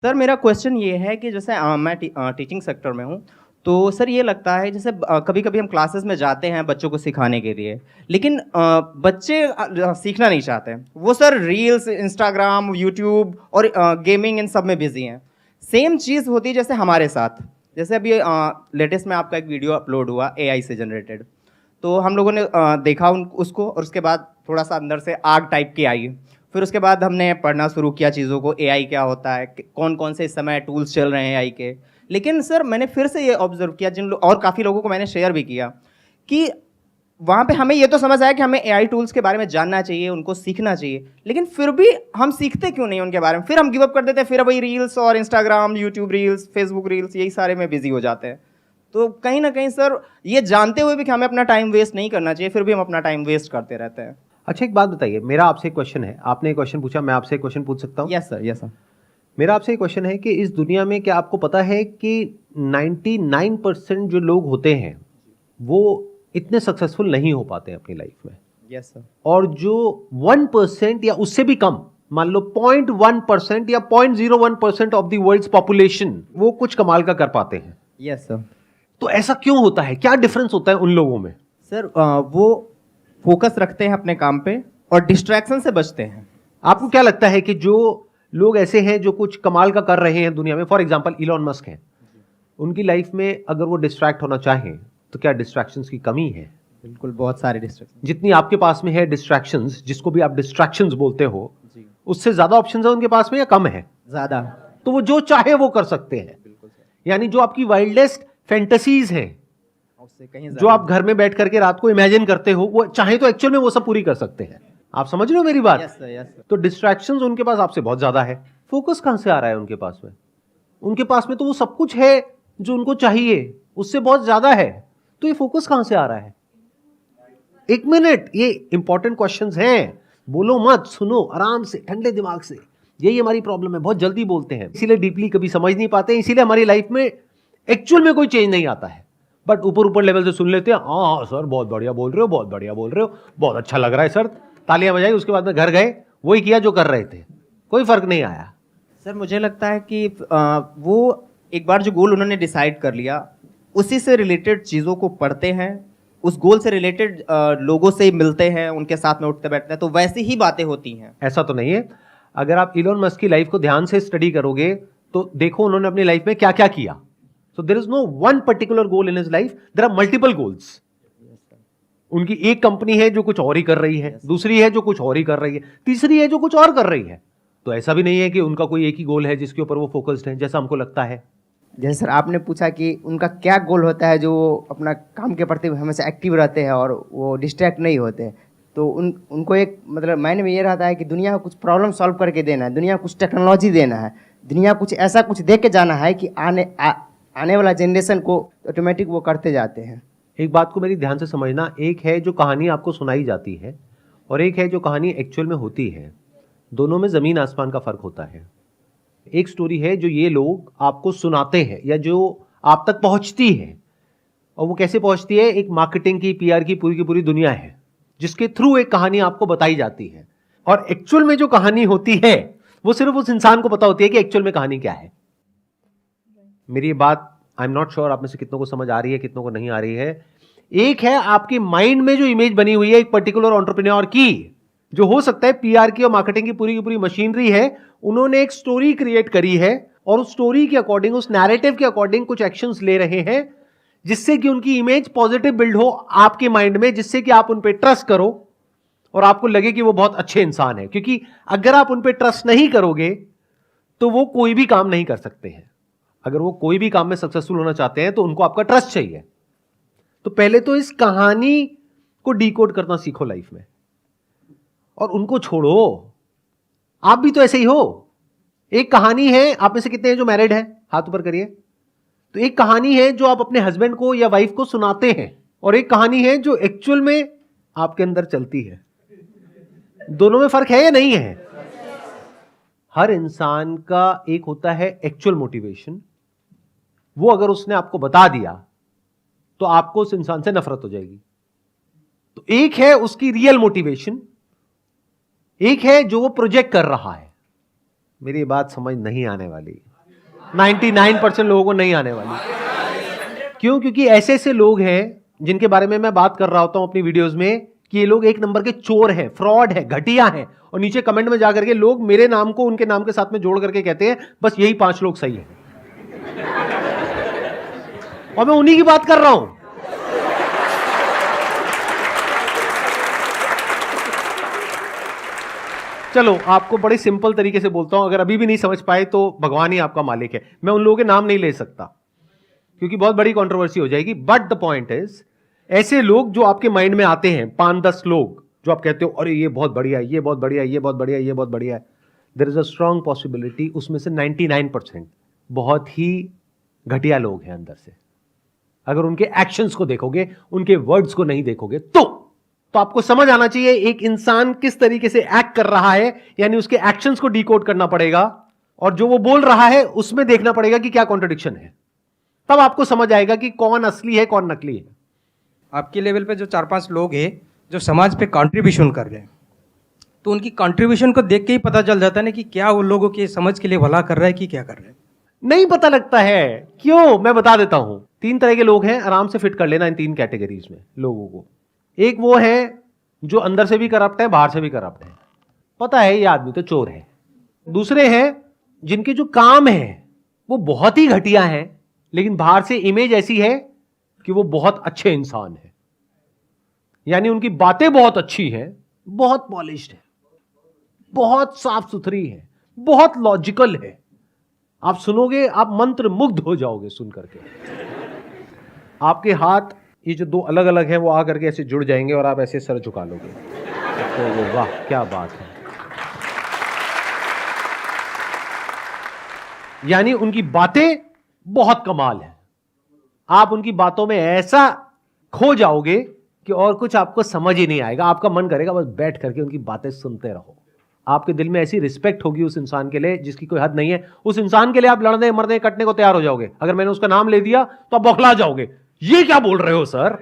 Sir मेरा question ये है कि जैसे मैं टीचिंग सेक्टर में हूँ, तो सर ये लगता है जैसे कभी-कभी हम क्लासेस में जाते हैं बच्चों को सिखाने के लिए, लेकिन बच्चे सीखना नहीं चाहते हैं। वो सर रील्स, इंस्टाग्राम, यूट्यूब और गेमिंग इन सब में बिज़ी हैं। सेम चीज़ होती है जैसे हमारे साथ। जैसे अभी लेटेस्ट में आपका एक वीडियो अपलोड हुआ एआई से जनरेटेड। तो हम लोगों ने देखा उसको और उसके बाद थोड़ा-सा अंदर से आग टाइप की आई। फिर उसके बाद हमने पढ़ना शुरू किया चीज़ों को, एआई क्या होता है, कौन-कौन से इस समय टूल्स चल रहे हैं एआई के। लेकिन सर मैंने फिर से ये ऑब्ज़र्व किया और काफ़ी लोगों को मैंने शेयर भी किया कि वहाँ पे हमें ये तो समझ आया कि हमें एआई टूल्स के बारे में जानना चाहिए, उनको सीखना चाहिए। लेकिन फिर भी हम सीखते क्यों नहीं उनके बारे में? फिर हम गिव अप कर देते हैं, फिर वही रील्स और Instagram, YouTube reels, Facebook reels यही सारे में बिज़ी हो जाते हैं। तो कहीं न कहीं सर ये जानते हुए भी कि हमें अपना टाइम वेस्ट नहीं करना चाहिए, फिर भी हम अपना टाइम वेस्ट करते रहते हैं। अच्छा, एक बात बताइए, मेरा आपसे एक क्वेश्चन है। आपने एक क्वेश्चन पूछा, मैं आपसे एक क्वेश्चन पूछ सकता हूँ? Yes sir, yes sir. मेरा आपसे एक क्वेश्चन है कि इस दुनिया में क्या आपको पता है कि 99% जो लोग होते हैं वो इतने सक्सेसफुल नहीं हो पाते हैं अपनी लाइफ में, यस सर। और जो 1% या उससे भी कम, मान लो 0.1% या 0.01% ऑफ द वर्ल्ड्स पॉपुलेशन, वो कुछ कमाल का कर पाते हैं। Yes sir. तो ऐसा क्यों होता है? क्या डिफरेंस होता है उन लोगों में? सर वो फ़ोकस रखते हैं अपने काम पे और डिस्ट्रैक्शन से बचते हैं। आपको क्या लगता है कि जो लोग ऐसे हैं जो कुछ कमाल का कर रहे हैं दुनिया में, फॉर एग्जांपल इलॉन मस्क हैं, उनकी लाइफ में अगर वो डिस्ट्रैक्ट होना चाहें तो क्या डिस्ट्रैक्शंस की कमी है? बिल्कुल, बहुत सारे डिस्ट्रैक्शन। जितनी आपके पास में है डिस्ट्रैक्शंस, जिसको भी आप डिस्ट्रैक्शंस बोलते हो, जी। उससे ज्यादा ऑप्शंस है उनके पास में या कम है? ज़्यादा। तो वो जो चाहे वो कर सकते हैं। बिल्कुल सर। यानी जो आपकी वाइल्डेस्ट फैंटेसीज हैं, उससे कहीं जो ज़्यादा। आप घर में बैठ करके रात को इमेजिन करते हो, वो चाहे तो एक्चुअल में वो सब पूरी कर सकते हैं। आप समझ रहे हो मेरी बात? Yes sir, yes sir. तो डिस्ट्रैक्शंस उनके पास आपसे बहुत ज्यादा है। फोकस कहां से आ रहा है उनके पास में? उनके पास में तो वो सब कुछ है जो उनको चाहिए, उससे बहुत ज्यादा है। तो ये फोकस कहां से आ रहा है? एक मिनट, ये इंपॉर्टेंट क्वेश्चंस हैं। बोलो मत, सुनो आराम से, ठंडे दिमाग से। यही हमारी प्रॉब्लम है, बहुत जल्दी बोलते हैं, इसीलिए डीपली कभी समझ नहीं पाते, इसीलिए हमारी लाइफ में एक्चुअल में कोई चेंज नहीं आता है। बट ऊपर ऊपर लेवल से सुन लेते हैं, हाँ हाँ सर बहुत बढ़िया बोल रहे हो, बहुत बढ़िया बोल रहे हो, बहुत अच्छा लग रहा है सर, तालियां बजाई। उसके बाद में घर गए, वही किया जो कर रहे थे, कोई फर्क नहीं आया। सर मुझे लगता है कि वो एक बार जो गोल उन्होंने डिसाइड कर लिया, उसी से रिलेटेड चीज़ों को पढ़ते हैं, उस गोल से रिलेटेड लोगों से मिलते हैं, उनके साथ में उठते बैठते हैं, तो वैसी ही बातें होती हैं। ऐसा तो नहीं है। अगर आप इलोन मस्क की लाइफ को ध्यान से स्टडी करोगे तो देखो उन्होंने अपनी लाइफ में क्या क्या किया। So there is no one particular goal in his life, there are multiple goals. उनकी एक कंपनी है जो कुछ और ही कर रही है, दूसरी है जो कुछ और ही कर रही है, तीसरी है जो कुछ और कर रही है। तो ऐसा भी नहीं है कि उनका कोई एक ही गोल है जिसके ऊपर वो फोकस्ड है, जैसा हमको लगता है। जैसे सर आपने पूछा कि उनका क्या गोल होता है जो अपना काम के प्रति हमेशा एक्टिव रहते हैं और वो डिस्ट्रैक्ट नहीं होते, तो उनको एक मतलब माइंड में ये रहता है कि दुनिया को कुछ प्रॉब्लम सॉल्व करके देना है, दुनिया को कुछ टेक्नोलॉजी देना है, दुनिया कुछ ऐसा कुछ दे के जाना है कि आने वाला जनरेशन को ऑटोमेटिक वो करते जाते हैं। एक बात को मेरी ध्यान से समझना, एक है जो कहानी आपको सुनाई जाती है और एक है जो कहानी एक्चुअल में होती है। दोनों में जमीन आसमान का फर्क होता है। एक स्टोरी है जो ये लोग आपको सुनाते हैं या जो आप तक पहुंचती है, और वो कैसे पहुंचती है? एक मार्केटिंग की, पीआर की पूरी दुनिया है जिसके थ्रू एक कहानी आपको बताई जाती है। और एक्चुअल में जो कहानी होती है वो सिर्फ उस इंसान को पता होती है कि एक्चुअल में कहानी क्या है। मेरी बात आई एम नॉट श्योर आप में से कितनों को समझ आ रही है, कितनों को नहीं आ रही है। एक है आपके माइंड में जो इमेज बनी हुई है एक पर्टिकुलर एंटरप्रेन्योर की, जो हो सकता है पीआर की और मार्केटिंग की पूरी मशीनरी है, उन्होंने एक स्टोरी क्रिएट करी है और उस स्टोरी के अकॉर्डिंग, उस नैरेटिव के अकॉर्डिंग कुछ एक्शंस ले रहे हैं जिससे कि उनकी इमेज पॉजिटिव बिल्ड हो आपके माइंड में, जिससे कि आप उन पे ट्रस्ट करो और आपको लगे कि वो बहुत अच्छे इंसान है। क्योंकि अगर आप उन पे ट्रस्ट नहीं करोगे तो वो कोई भी काम नहीं कर सकते हैं। अगर वो कोई भी काम में सक्सेसफुल होना चाहते हैं तो उनको आपका ट्रस्ट चाहिए। तो पहले तो इस कहानी को डिकोड करना सीखो लाइफ में, और उनको छोड़ो। आप भी तो ऐसे ही हो। एक कहानी है, आप में से कितने हैं जो मैरिड है? हाथ ऊपर करिए। तो एक कहानी है जो आप अपने हस्बैंड को या वाइफ को सुनाते हैं, और एक कहानी है जो एक्चुअल में आपके अंदर चलती है। दोनों में फर्क है या नहीं है? हर इंसान का एक होता है एक्चुअल मोटिवेशन, वो अगर उसने आपको बता दिया तो आपको उस इंसान से नफरत हो जाएगी। तो एक है उसकी रियल मोटिवेशन, एक है जो वो प्रोजेक्ट कर रहा है। मेरी बात समझ नहीं आने वाली, 99% लोगों को नहीं आने वाली। क्यों? क्योंकि ऐसे ऐसे लोग हैं जिनके बारे में मैं बात कर रहा होता हूं अपनी वीडियोस में कि ये लोग एक नंबर के चोर हैं, फ्रॉड है, घटिया हैं, और नीचे कमेंट में जाकर के लोग मेरे नाम को उनके नाम के साथ में जोड़ करके कहते हैं बस यही 5 लोग सही हैं, और मैं उन्हीं की बात कर रहा हूं। चलो आपको बड़े सिंपल तरीके से बोलता हूं, अगर अभी भी नहीं समझ पाए तो भगवान ही आपका मालिक है। मैं उन लोगों के नाम नहीं ले सकता क्योंकि बहुत बड़ी कंट्रोवर्सी हो जाएगी, बट द पॉइंट इज ऐसे लोग जो आपके माइंड में आते हैं 5-10 लोग जो आप कहते हो अरे ये बहुत बढ़िया है, ये बहुत बढ़िया है, ये बहुत बढ़िया है, ये बहुत बढ़िया है, there is a strong possibility उसमें से 99% बहुत ही घटिया लोग हैं अंदर से। अगर उनके एक्शंस को देखोगे, उनके वर्ड्स को नहीं देखोगे तो आपको समझ आना चाहिए एक इंसान किस तरीके से एक्ट कर रहा है, यानी उसके एक्शंस को डिकोड करना पड़ेगा, और जो वो बोल रहा है उसमें देखना पड़ेगा कि क्या कॉन्ट्रडिक्शन है। तब आपको समझ आएगा कि कौन असली है कौन नकली है। आपके लेवल पे जो 4-5 लोग हैं जो समाज पे कंट्रीब्यूशन कर रहे हैं, तो उनकी कंट्रीब्यूशन को देख के ही पता चल जाता है ना कि क्या वो लोगों के समझ के लिए भला कर रहा है कि क्या कर रहे हैं। नहीं पता लगता है क्यों? मैं बता देता हूं। 3 तरह के लोग हैं, आराम से फिट कर लेना इन 3 कैटेगरीज में लोगों को। एक वो है जो अंदर से भी करप्ट है, बाहर से भी करप्ट है, पता है ये आदमी तो चोर है। दूसरे हैं जिनके जो काम है वो बहुत ही घटिया है, लेकिन बाहर से इमेज ऐसी है कि वो बहुत अच्छे इंसान है, यानी उनकी बातें बहुत अच्छी है, बहुत पॉलिश्ड है, बहुत साफ सुथरी है, बहुत लॉजिकल है। आप सुनोगे आप मंत्र मुग्ध हो जाओगे सुन करके। आपके हाथ ये जो 2 अलग अलग हैं वो आ करके ऐसे जुड़ जाएंगे और आप ऐसे सर झुका लोगे, तो वाह क्या बात है। यानी उनकी बातें बहुत कमाल है, आप उनकी बातों में ऐसा खो जाओगे कि और कुछ आपको समझ ही नहीं आएगा, आपका मन करेगा बस बैठ करके उनकी बातें सुनते रहो। आपके दिल में ऐसी रिस्पेक्ट होगी उस इंसान के लिए जिसकी कोई हद नहीं है। उस इंसान के लिए आप लड़ने मरने कटने को तैयार हो जाओगे। अगर मैंने उसका नाम ले दिया तो आप बौखला जाओगे, ये क्या बोल रहे हो सर,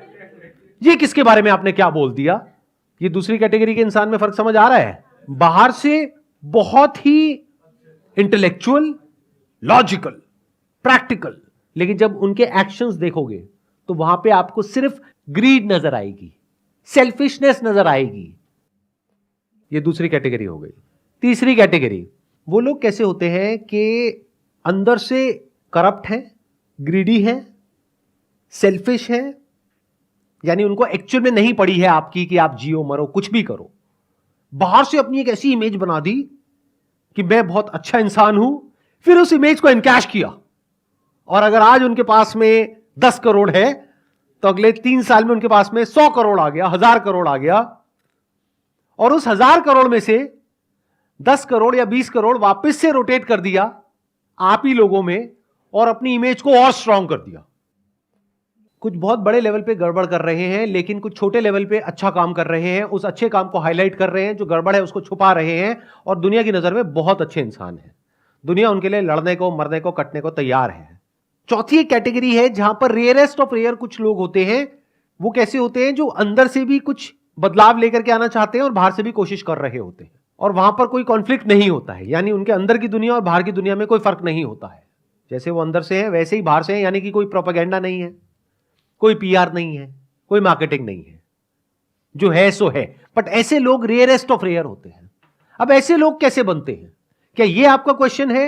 ये किसके बारे में आपने क्या बोल दिया। ये दूसरी कैटेगरी के इंसान में फर्क समझ आ रहा है। बाहर से बहुत ही इंटेलेक्चुअल, लॉजिकल, प्रैक्टिकल, लेकिन जब उनके एक्शंस देखोगे तो वहां पे आपको सिर्फ ग्रीड नजर आएगी, सेल्फिशनेस नजर आएगी। ये दूसरी कैटेगरी हो गई। तीसरी कैटेगरी वो लोग कैसे होते हैं कि अंदर से करप्ट हैं, ग्रीडी हैं, सेल्फिश हैं, यानी उनको एक्चुअल में नहीं पड़ी है आपकी कि आप जियो मरो कुछ भी करो। बाहर से अपनी एक ऐसी इमेज बना दी कि मैं बहुत अच्छा इंसान हूं, फिर उस इमेज को एनकैश किया, और अगर आज उनके पास में 10 करोड़ है तो अगले 3 साल में उनके पास में 100 करोड़ आ गया, 1000 करोड़ आ गया, और उस 1000 करोड़ में से 10 करोड़ या 20 करोड़ वापस से रोटेट कर दिया आप ही लोगों में और अपनी इमेज को और स्ट्रांग कर दिया। कुछ बहुत बड़े लेवल पे गड़बड़ कर रहे हैं, लेकिन कुछ छोटे लेवल पे अच्छा काम कर रहे हैं, उस अच्छे काम को हाईलाइट कर रहे हैं, जो गड़बड़ है उसको छुपा रहे हैं, और दुनिया की नजर में बहुत अच्छे इंसान हैं। दुनिया उनके लिए लड़ने को, मरने को, कटने को तैयार है। चौथी एक कैटेगरी है जहां पर रेयरेस्ट ऑफ रेयर कुछ लोग होते हैं। वो कैसे होते हैं? जो अंदर से भी कुछ बदलाव लेकर के आना चाहते हैं और बाहर से भी कोशिश कर रहे होते हैं, और वहां पर कोई कॉन्फ्लिक्ट नहीं होता है, यानी उनके अंदर की दुनिया और बाहर की दुनिया में कोई फर्क नहीं होता है। जैसे वो अंदर से है वैसे ही बाहर से है, यानी कि कोई प्रोपेगेंडा नहीं है, कोई पीआर नहीं है, कोई मार्केटिंग नहीं है, जो है सो है। बट ऐसे लोग रेयरेस्ट ऑफ रेयर होते हैं। अब ऐसे लोग कैसे बनते हैं? क्या ये आपका क्वेश्चन है?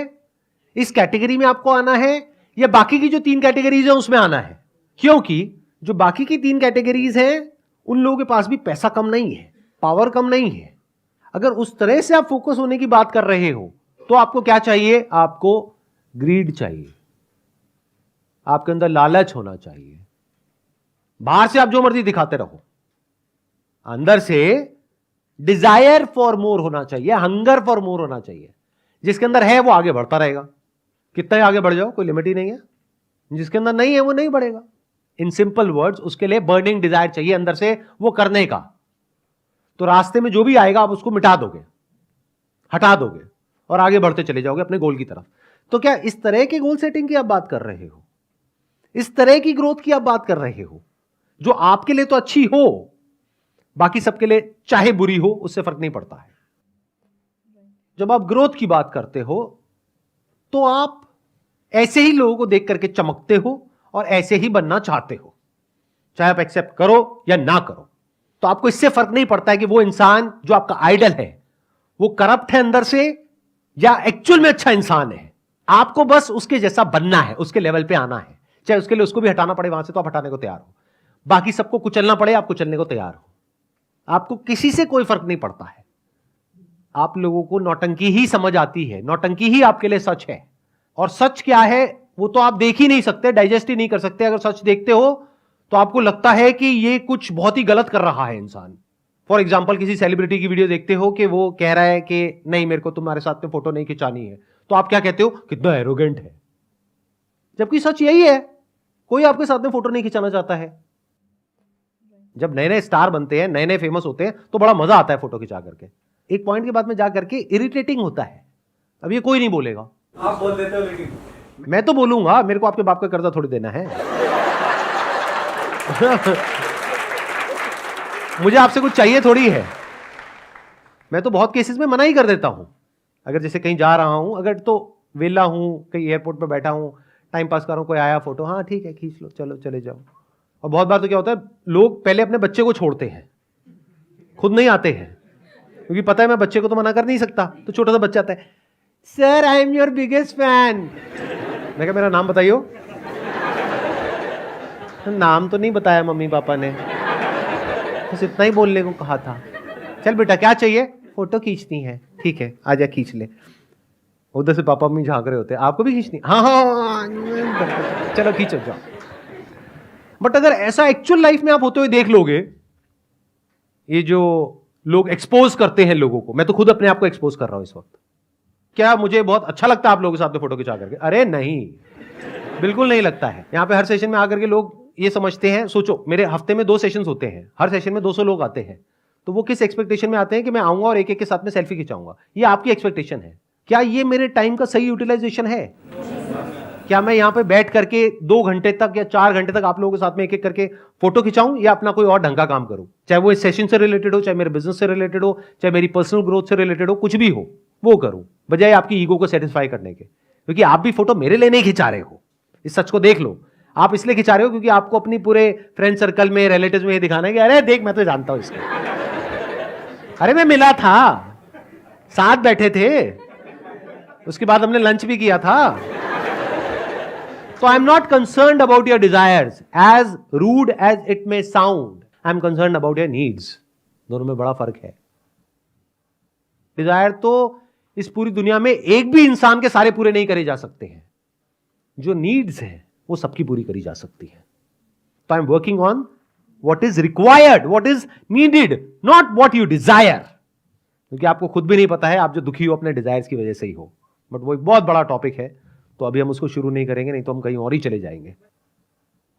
इस कैटेगरी में आपको आना है या बाकी की जो 3 कैटेगरीज है उसमें आना है? क्योंकि जो बाकी की 3 कैटेगरीज हैं उन लोगों के पास भी पैसा कम नहीं है, पावर कम नहीं है। अगर उस तरह से आप फोकस होने की बात कर रहे हो तो आपको क्या चाहिए? आपको ग्रीड चाहिए, आपके अंदर लालच होना चाहिए। बाहर से आप जो मर्जी दिखाते रहो, अंदर से डिजायर फॉर मोर होना चाहिए, हंगर फॉर मोर होना चाहिए। जिसके अंदर है वो आगे बढ़ता रहेगा, कितना ही आगे बढ़ जाओ कोई लिमिट ही नहीं है। जिसके अंदर नहीं है वो नहीं बढ़ेगा। इन सिंपल वर्ड्स, उसके लिए बर्निंग डिजायर चाहिए अंदर से वो करने का। तो रास्ते में जो भी आएगा आप उसको मिटा दोगे, हटा दोगे, और आगे बढ़ते चले जाओगे अपने गोल की तरफ। तो क्या इस तरह के गोल सेटिंग की आप बात कर रहे हो? इस तरह की ग्रोथ की आप बात कर रहे हो जो आपके लिए तो अच्छी हो, बाकी सबके लिए चाहे बुरी हो उससे फर्क नहीं पड़ता है। जब आप ग्रोथ की बात करते हो तो आप ऐसे ही लोगों को देख करके चमकते हो और ऐसे ही बनना चाहते हो, चाहे आप एक्सेप्ट करो या ना करो। तो आपको इससे फर्क नहीं पड़ता है कि वो इंसान जो आपका आइडल है वो करप्ट है अंदर से या एक्चुअल में अच्छा इंसान है। आपको बस उसके जैसा बनना है, उसके लेवल पे आना है, चाहे उसके लिए उसको भी हटाना पड़े वहां से तो आप हटाने को तैयार हो, बाकी सबको कुचलना पड़े आप कुचलने को तैयार हो। आपको किसी से कोई फर्क नहीं पड़ता है। आप लोगों को नौटंकी ही समझ आती है, नौटंकी ही आपके लिए सच है। और सच क्या है वो तो आप देख ही नहीं सकते, डाइजेस्ट ही नहीं कर सकते। अगर सच देखते हो तो आपको लगता है कि ये कुछ बहुत ही गलत कर रहा है इंसान। फॉर एग्जाम्पल किसी सेलिब्रिटी की वीडियो देखते हो कि वो कह रहा है कि नहीं मेरे को तुम्हारे साथ में फोटो नहीं खिंचानी है, तो आप क्या कहते हो, कितना एरोगेंट है। जबकि सच यही है, कोई आपके साथ में फोटो नहीं खिंचाना चाहता है। जब नए नए स्टार बनते हैं, नए नए फेमस होते हैं तो बड़ा मजा आता है फोटो खिंचा करके। एक पॉइंट के बाद में जा करके इरिटेटिंग होता है। अब ये कोई नहीं बोलेगा, आप बोल देते हो, लेकिन मैं तो बोलूंगा, मेरे को आपके बाप का कर्जा थोड़ी देना है। मुझे आपसे कुछ चाहिए थोड़ी है। मैं तो बहुत केसेस में मना ही कर देता हूं। अगर जैसे कहीं जा रहा हूं, अगर तो वेला हूं, कहीं एयरपोर्ट पे बैठा हूं, टाइम पास कर रहा हूं, कोई आया फोटो, हाँ ठीक है खींच लो, चलो चले जाओ। और बहुत बार तो क्या होता है, लोग पहले अपने बच्चे को छोड़ते हैं, खुद नहीं आते हैं, क्योंकि पता है मैं बच्चे को तो मना कर नहीं सकता। तो छोटा सा बच्चा आता है, sir I am your biggest fan. मैं कहा मेरा नाम बताइयो। नाम तो नहीं बताया मम्मी पापा ने, बस इतना ही बोलने को कहा था। चल बेटा क्या चाहिए, फोटो खींचनी है, ठीक है आजा खींच ले। उधर से पापा मम्मी झांक रहे होते हैं, आपको भी खींचनी, हाँ हाँ चलो खींचो जाओ। बट अगर ऐसा एक्चुअल लाइफ में आप होते हुए देख लोगे, ये जो लोग एक्सपोज करते हैं लोगों को, मैं तो खुद अपने आप को एक्सपोज कर रहा हूं इस वक्त, क्या मुझे बहुत अच्छा लगता है आप लोगों के साथ में फोटो खिंचा करके? अरे नहीं, बिल्कुल नहीं लगता है। यहां पे हर सेशन में आकर के लोग ये समझते हैं, सोचो मेरे हफ्ते में 2 सेशंस होते हैं, हर सेशन में 200 लोग आते हैं, तो वो किस एक्सपेक्टेशन में आते हैं कि मैं आऊंगा और एक एक के साथ में सेल्फी खिंचाऊंगा। ये आपकी एक्सपेक्टेशन है। क्या ये मेरे टाइम का सही यूटिलाइजेशन है? क्या मैं यहां पे बैठ करके 2 घंटे तक या 4 घंटे तक आप लोगों के साथ में एक एक करके फोटो खिंचाऊं, या अपना कोई और ढंग का काम करूं? चाहे वो इस सेशन से रिलेटेड हो, चाहे मेरे बिजनेस से रिलेटेड हो, चाहे मेरी पर्सनल ग्रोथ से रिलेटेड हो, कुछ भी हो वो करूं, बजाय आपकी ईगो को सेटिस्फाई करने के। क्योंकि आप भी फोटो मेरे लिए नहीं खिंचा रहे हो, इस सच को देख लो। आप इसलिए खिंचा रहे हो क्योंकि आपको अपनी पूरे फ्रेंड सर्कल में, रिलेटिव्स में ये दिखाना है कि अरे देख मैं तो जानता हूं इसको, अरे मैं मिला था, साथ बैठे थे, उसके बाद हमने लंच भी किया था। So I'm not concerned about your desires, as rude as it may sound. I'm concerned about your needs. दोनों में बड़ा फर्क है। डिजायर तो इस पूरी दुनिया में एक भी इंसान के सारे पूरे नहीं करे जा सकते हैं। जो नीड्स है वो सबकी पूरी करी जा सकती है। तो I am working on what is required, what is needed, not what you desire. क्योंकि आपको खुद भी नहीं पता है आप जो दुखी हो अपने डिजायर्स की वजह से ही हो। बट वो एक बहुत बड़ा टॉपिक है, तो अभी हम उसको शुरू नहीं करेंगे, नहीं तो हम कहीं और ही चले जाएंगे।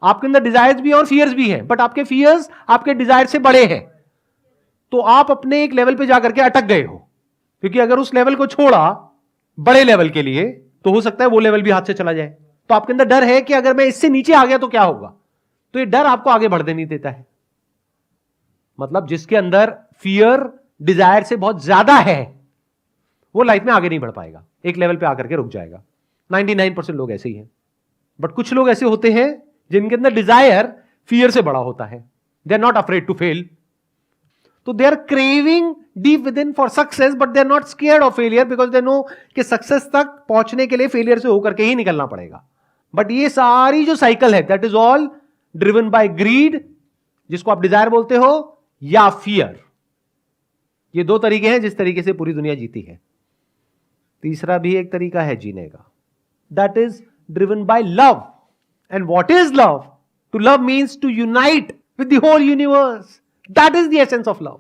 आपके अंदर डिजायर्स भी और फियर्स भी हैं, बट आपके फियर्स आपके डिजायर से बड़े हैं। तो आप अपने एक लेवल पे जाकर के अटक गए हो, क्योंकि अगर उस लेवल को छोड़ा बड़े लेवल के लिए, तो हो सकता है वो लेवल भी हाथ से चला जाए। तो आपके अंदर डर है कि अगर मैं इससे नीचे आ गया तो क्या होगा। तो ये डर आपको आगे बढ़ने नहीं देता है। मतलब जिसके अंदर फियर डिजायर से बहुत ज्यादा है, वो लाइफ में आगे नहीं बढ़ पाएगा, एक लेवल पे आकर के रुक जाएगा। 99% लोग ऐसे ही हैं। बट कुछ लोग ऐसे होते हैं जिनके अंदर डिजायर फियर से बड़ा होता है। They are not afraid to fail, तो they are craving deep within for success, but they are not scared of failure, because they know कि सक्सेस तक पहुंचने के लिए फेलियर से होकर के ही निकलना पड़ेगा। बट ये सारी जो साइकिल है, that is all driven by greed, जिसको आप डिजायर बोलते हो, या फियर। ये 2 तरीके हैं जिस तरीके से पूरी दुनिया जीती है। तीसरा भी एक तरीका है जीने का, that is driven by love. And what is love? To love means to unite with the whole universe. That is the essence of love.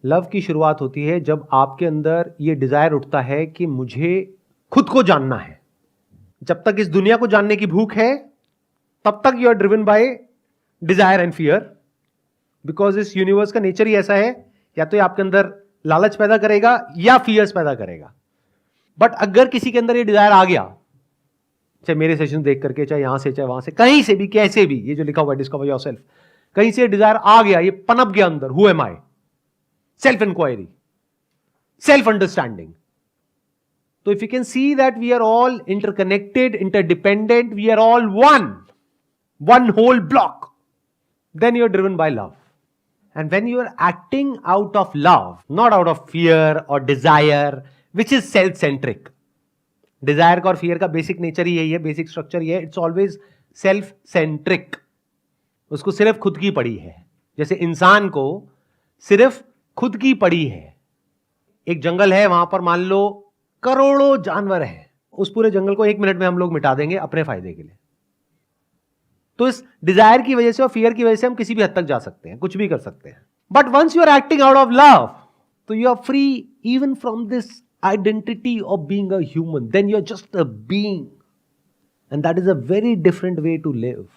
Love की शुरुआत होती है जब आपके अंदर ये डिजायर उठता है कि मुझे खुद को जानना है। जब तक इस दुनिया को जानने की भूख है, तब तक you are driven by desire and fear, because इस यूनिवर्स का नेचर ही ऐसा है, या तो ये आपके अंदर लालच पैदा करेगा या फियर्स पैदा करेगा। बट अगर किसी के अंदर ये डिजायर आ गया, चाहे मेरे सेशन देख करके, चाहे यहां से, चाहे वहां से, कहीं से भी, कैसे भी, ये जो लिखा हुआ है डिस्कवर योरसेल्फ, कहीं से डिजायर आ गया, ये पनप गया अंदर, who am I, self inquiry, self understanding. So if you can see that we are all interconnected, interdependent, we are all one whole block, then you're driven by love. And when you are acting out of love, not out of fear or desire, which is self-centric. Desire और fear का basic nature ही यही है, basic structure ये है, it's always self-centric. उसको सिर्फ खुद की पड़ी है. जैसे इंसान को सिर्फ खुद की पड़ी है. एक जंगल है, वहां पर मान लो करोड़ों जानवर हैं. उस पूरे जंगल को 1 मिनट में हम लोग मिटा देंगे अपने फायदे के लिए. तो इस डिजायर की वजह से और फियर की वजह से हम किसी भी हद तक जा सकते हैं, कुछ भी कर सकते हैं. But once you are acting out of love, तो you are free even from this identity of being a human. Then you are just a being, and that is a very different way to live.